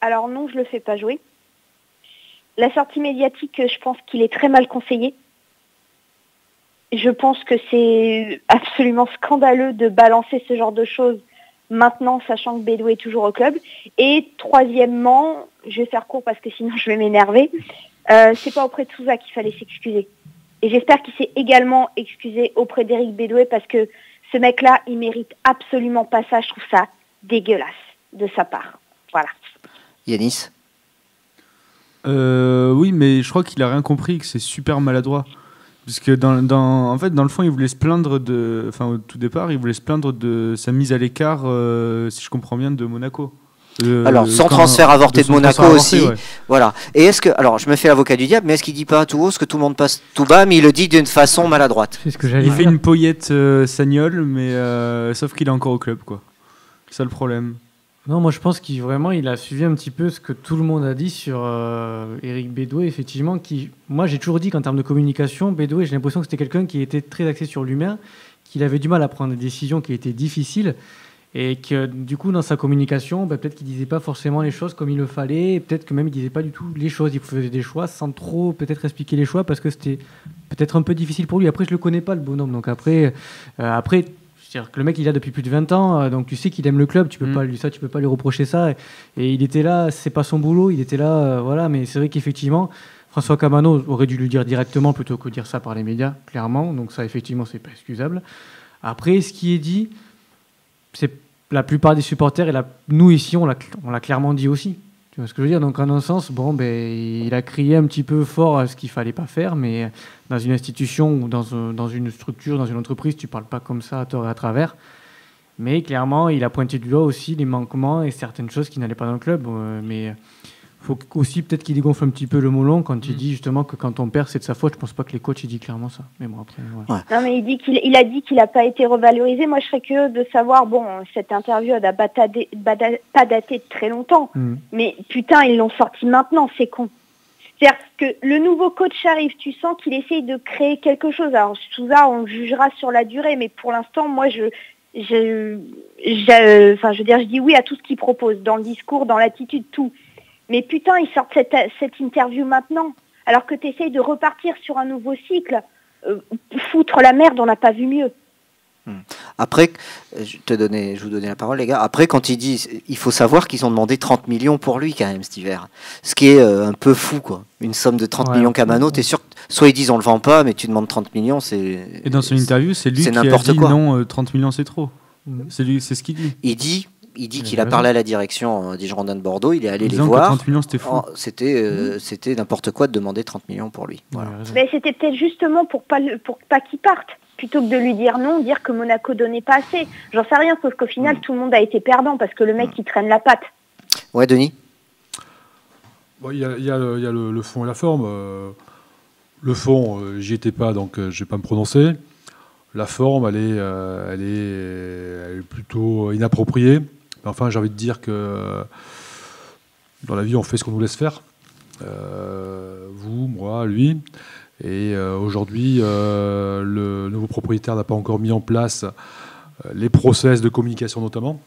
Alors non, je le fais pas jouer. La sortie médiatique, je pense qu'il est très mal conseillé. Je pense que c'est absolument scandaleux de balancer ce genre de choses maintenant, sachant que Bédoué est toujours au club. Et troisièmement, je vais faire court parce que sinon je vais m'énerver, c'est pas auprès de Sousa qu'il fallait s'excuser. Et j'espère qu'il s'est également excusé auprès d'Éric Bédoué parce que ce mec-là, il mérite absolument pas ça. Je trouve ça dégueulasse de sa part. Voilà. Yanis ? Oui, mais je crois qu'il a rien compris, que c'est super maladroit. Parce que en fait, dans le fond, il voulait se plaindre au tout départ, il voulait se plaindre de sa mise à l'écart, si je comprends bien, de Monaco. Alors, sans transfert avorté de Monaco aussi. Ouais. Voilà. Et alors, je me fais l'avocat du diable, mais est-ce qu'il dit pas tout haut ce que tout le monde passe tout bas, mais il le dit d'une façon maladroite. C'est ce que j'allais Il dire. fait une poillette Sagnol, mais sauf qu'il est encore au club, quoi. C'est ça le problème. Non, moi je pense qu'il a suivi un petit peu ce que tout le monde a dit sur Éric Bédoué, effectivement. Moi j'ai toujours dit qu'en termes de communication, Bédoué, j'ai l'impression que c'était quelqu'un qui était très axé sur l'humain, qu'il avait du mal à prendre des décisions qui étaient difficiles, et que du coup dans sa communication, peut-être qu'il disait pas forcément les choses comme il le fallait, et peut-être que même il disait pas du tout les choses, il faisait des choix sans trop peut-être expliquer les choix, parce que c'était peut-être un peu difficile pour lui. Après je le connais pas le bonhomme, donc après c'est-à-dire que le mec il a depuis plus de 20 ans, donc tu sais qu'il aime le club, tu peux pas lui reprocher ça. Et il était là, c'est pas son boulot, il était là, voilà. Mais c'est vrai qu'effectivement, François Camano aurait dû lui dire directement plutôt que dire ça par les médias, clairement. Donc ça, effectivement, c'est pas excusable. Après, ce qui est dit, c'est la plupart des supporters, nous ici, on l'a clairement dit aussi. Tu vois ce que je veux dire? Donc en un sens, il a crié un petit peu fort à ce qu'il fallait pas faire, mais dans une institution ou dans une structure, dans une entreprise, tu parles pas comme ça à tort et à travers. Mais clairement, il a pointé du doigt aussi les manquements et certaines choses qui n'allaient pas dans le club. Mais faut aussi peut-être qu'il dégonfle un petit peu le melon quand il dit justement que quand on perd, c'est de sa faute. Je pense pas que les coachs ils disent clairement ça. Mais bon, après, voilà. Ouais. Non, mais il a dit qu'il n'a pas été revalorisé. Moi, je serais curieuse de savoir, cette interview, elle n'a pas daté de très longtemps. Mais putain, ils l'ont sorti maintenant, c'est con. C'est-à-dire que le nouveau coach arrive, tu sens qu'il essaye de créer quelque chose. Alors, Sousa, on jugera sur la durée, mais pour l'instant, moi, je dis oui à tout ce qu'il propose, dans le discours, dans l'attitude, tout. Mais putain, ils sortent cette interview maintenant, alors que tu essayes de repartir sur un nouveau cycle. Foutre la merde, on n'a pas vu mieux. Après, je vous donnais la parole, les gars. Après, quand il dit, il faut savoir qu'ils ont demandé 30 millions pour lui, quand même, cet hiver. Ce qui est un peu fou, quoi. Une somme de 30 millions Camano, t'es sûr que, soit ils disent on le vend pas, mais tu demandes 30 millions, c'est. Et dans son interview, c'est lui qui a dit non, 30 millions c'est trop. C'est ce qu'il dit. Il dit qu'il a parlé à la direction des Girondins de Bordeaux, il est allé les voir. 30 millions, c'était fou. C'était n'importe quoi de demander 30 millions pour lui. Voilà. Mais c'était peut-être justement pour pas qu'il parte, plutôt que de lui dire non, dire que Monaco donnait pas assez. J'en sais rien, sauf qu'au final, tout le monde a été perdant parce que le mec, il traîne la patte. Ouais, Denis ? Il y a le fond et la forme. Le fond, j'y étais pas, donc je vais pas me prononcer. La forme, elle est plutôt inappropriée. Enfin, j'ai envie de dire que dans la vie, on fait ce qu'on nous laisse faire. Vous, moi, lui. Et aujourd'hui, le nouveau propriétaire n'a pas encore mis en place les process de communication notamment,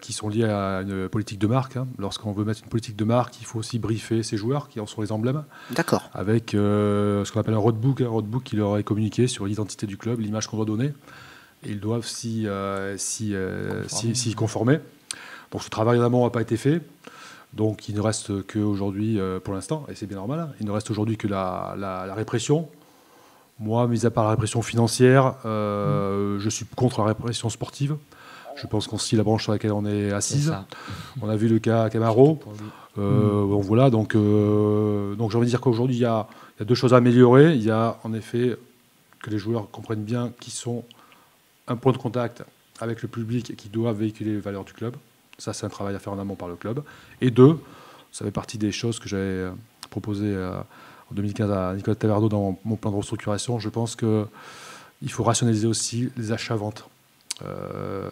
qui sont liés à une politique de marque. Lorsqu'on veut mettre une politique de marque, il faut aussi briefer ses joueurs qui en sont les emblèmes. D'accord. Avec ce qu'on appelle un roadbook qui leur est communiqué sur l'identité du club, l'image qu'on doit donner. Et ils doivent s'y conformer. Donc ce travail en amont n'a pas été fait. Donc il ne reste qu'aujourd'hui, pour l'instant, et c'est bien normal, il ne reste aujourd'hui que la répression. Moi, mis à part la répression financière, je suis contre la répression sportive. Je pense qu'on scie la branche sur laquelle on est assise. On a vu le cas Camaro. Bon, voilà, donc j'ai envie de dire qu'aujourd'hui, il y a deux choses à améliorer. Il y a en effet que les joueurs comprennent bien qu'ils sont un point de contact avec le public et qui doivent véhiculer les valeurs du club. Ça, c'est un travail à faire en amont par le club. Et deux, ça fait partie des choses que j'avais proposées en 2015 à Nicolas Taverneau dans mon plan de restructuration. Je pense qu'il faut rationaliser aussi les achats-ventes.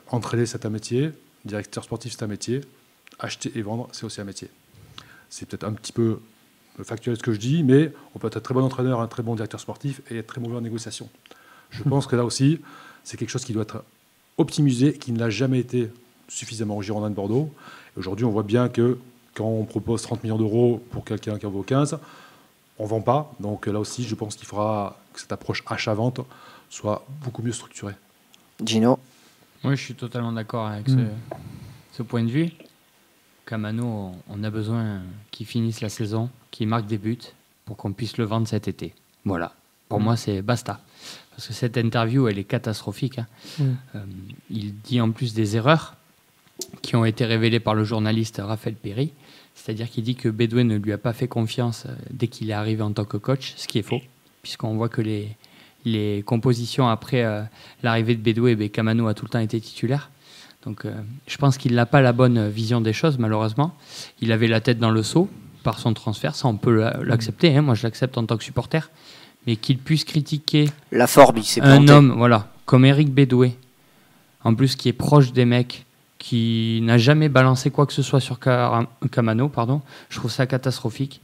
Entraîner, c'est un métier. Directeur sportif, c'est un métier. Acheter et vendre, c'est aussi un métier. C'est peut-être un petit peu factuel ce que je dis, mais on peut être un très bon entraîneur, un très bon directeur sportif et être très mauvais en négociation. Je pense que là aussi, c'est quelque chose qui doit être optimisé, qui ne l'a jamais été suffisamment au Girondins de Bordeaux. Et aujourd'hui, on voit bien que Quand on propose 30 millions d'euros pour quelqu'un qui en vaut 15, on ne vend pas. Donc là aussi, je pense qu'il faudra que cette approche achat-vente soit beaucoup mieux structurée. Gino? Oui, je suis totalement d'accord avec ce point de vue. Camano, on a besoin qu'il finisse la saison, qu'il marque des buts pour qu'on puisse le vendre cet été. Voilà. Pour moi, c'est basta. Parce que cette interview, elle est catastrophique. Il dit en plus des erreurs qui ont été révélées par le journaliste Raphaël Péry. C'est-à-dire qu'il dit que Bédoué ne lui a pas fait confiance dès qu'il est arrivé en tant que coach, ce qui est faux, puisqu'on voit que les compositions après l'arrivée de Bédoué, Camano a tout le temps été titulaire. Donc je pense qu'il n'a pas la bonne vision des choses, malheureusement. Il avait la tête dans le seau par son transfert, ça on peut l'accepter, hein. Moi je l'accepte en tant que supporter. Mais qu'il puisse critiquer La Forbe, il s'est un planté. homme comme Eric Bédoué, en plus qui est proche des mecs, qui n'a jamais balancé quoi que ce soit sur Camano, je trouve ça catastrophique.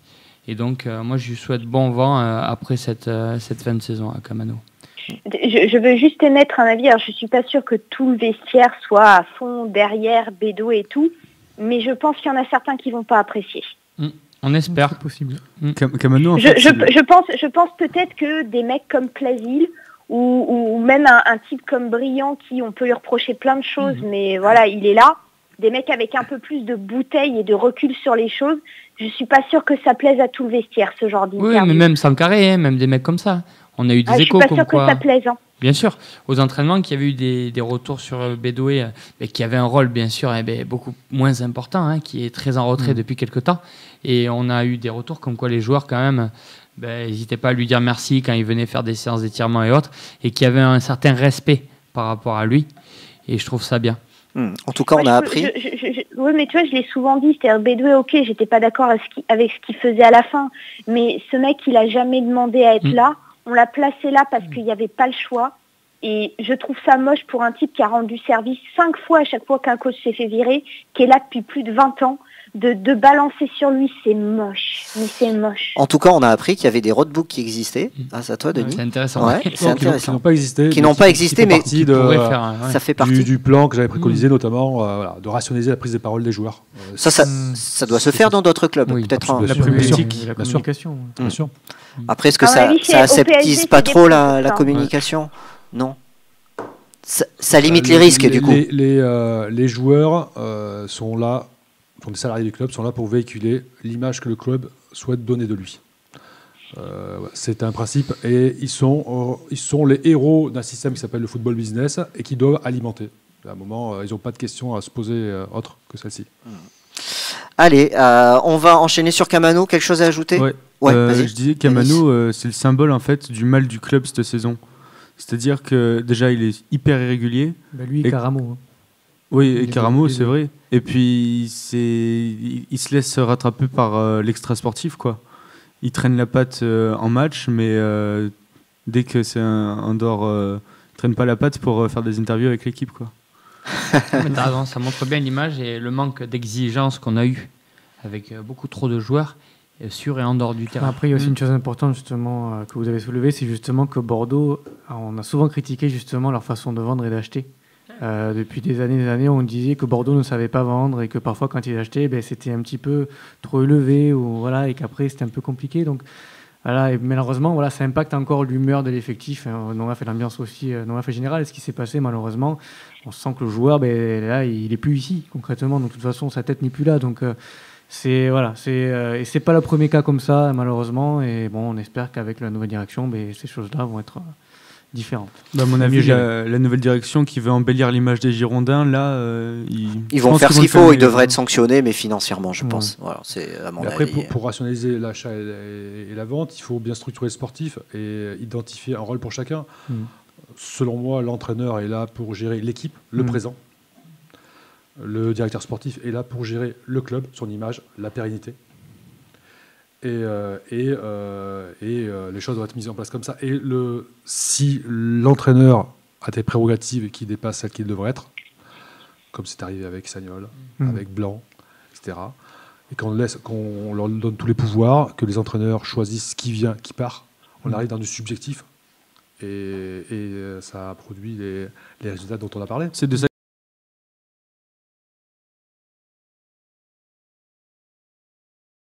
Et donc, moi, je lui souhaite bon vent après cette fin de saison à Camano. Je veux juste émettre un avis. Alors, je ne suis pas sûre que tout le vestiaire soit à fond derrière Bédoué et tout, mais je pense qu'il y en a certains qui ne vont pas apprécier. On espère. C'est possible. Camano, en fait, Je pense peut-être que des mecs comme Plasil ou même un type comme Briand qui on peut lui reprocher plein de choses, mais voilà, il est là. Des mecs avec un peu plus de bouteille et de recul sur les choses, je suis pas sûre que ça plaise à tout le vestiaire, ce genre d'interview. Oui, mais même Sankaré, hein, même des mecs comme ça. On a eu des je suis échos pas comme sûre quoi... que ça plaise. Hein. Bien sûr, aux entraînements, qu'il y avait eu des retours sur Bédoué, qui avait un rôle, bien sûr, beaucoup moins important, hein, qui est très en retrait depuis quelques temps. Et on a eu des retours comme quoi les joueurs, quand même, n'hésitaient pas à lui dire merci quand il venait faire des séances d'étirement et autres, et qu'il y avait un certain respect par rapport à lui. Et je trouve ça bien. En tout cas, on a appris. Oui, mais tu vois, je l'ai souvent dit, c'est-à-dire Bédoué, ok, j'étais pas d'accord avec ce qu'il faisait à la fin, mais ce mec, il a jamais demandé à être là. On l'a placé là parce qu'il n'y avait pas le choix. Et je trouve ça moche pour un type qui a rendu service 5 fois à chaque fois qu'un coach s'est fait virer, qui est là depuis plus de 20 ans. De balancer sur lui, c'est moche. Mais c'est moche. En tout cas, on a appris qu'il y avait des roadbooks qui existaient. Ah, c'est à toi, Denis. C'est intéressant. Ouais, c'est intéressant. Qui n'ont pas existé. Qui n'ont pas existé, mais qui pourraient faire, ça fait partie. du plan que j'avais préconisé, notamment de rationaliser la prise de parole des joueurs. Ça doit se faire dans d'autres clubs. Oui, peut-être bien La sûr, politique, bien la sûr. communication. Bien sûr. Après, est-ce que À mon avis, ça chez- au PSG, aseptise c'est pas des trop petits la trucs, hein. communication? Non. Ça limite les risques, du coup. Les joueurs sont là, sont des salariés du club, sont là pour véhiculer l'image que le club souhaite donner de lui. C'est un principe et ils sont les héros d'un système qui s'appelle le football business et qui doivent alimenter. À un moment, ils n'ont pas de questions à se poser autre que celle-ci. Allez, on va enchaîner sur Camano. Quelque chose à ajouter? Ouais. Vas-y. Je disais Camano, c'est le symbole en fait du mal du club cette saison. C'est-à-dire que déjà il est hyper irrégulier. Lui et Et- Caramo. Hein. Oui, Il et est Caramo, bien, c'est vrai. Et puis il se laisse rattraper par l'extra sportif, quoi. Il traîne la patte en match, mais dès que c'est un dehors, il traîne pas la patte pour faire des interviews avec l'équipe, quoi. Mais t'as raison, ça montre bien l'image et le manque d'exigence qu'on a eu avec beaucoup trop de joueurs sur et en dehors du terrain. Après, il y a aussi une chose importante justement que vous avez soulevée, c'est justement que Bordeaux, on a souvent critiqué justement leur façon de vendre et d'acheter. Depuis des années, on disait que Bordeaux ne savait pas vendre et que parfois quand ils achetaient, c'était un petit peu trop élevé ou voilà, et qu'après c'était un peu compliqué. Donc voilà, et malheureusement, voilà, ça impacte encore l'humeur de l'effectif. On a fait l'ambiance aussi, on a fait général. Et ce qui s'est passé, malheureusement, on sent que le joueur, là, il est plus ici concrètement. Donc de toute façon, sa tête n'est plus là. Donc et c'est pas le premier cas comme ça, malheureusement. Et bon, on espère qu'avec la nouvelle direction, ces choses-là vont être différentes. À mon avis, Mieux la nouvelle direction qui veut embellir l'image des Girondins, là, Ils vont faire ce qu'il faut. Ils devraient être sanctionnés, mais financièrement, je pense. Voilà, c'est à mon Après, avis. pour rationaliser l'achat et la vente, il faut bien structurer le sportif et identifier un rôle pour chacun. Selon moi, l'entraîneur est là pour gérer l'équipe, le présent. Le directeur sportif est là pour gérer le club, son image, la pérennité. Et les choses doivent être mises en place comme ça. Et si l'entraîneur a des prérogatives qui dépassent celles qu'il devrait être, comme c'est arrivé avec Sagnol, avec Blanc, etc., et qu'on leur donne tous les pouvoirs, que les entraîneurs choisissent qui vient, qui part, on arrive dans du subjectif. Et ça a produit les résultats dont on a parlé. C'est de ça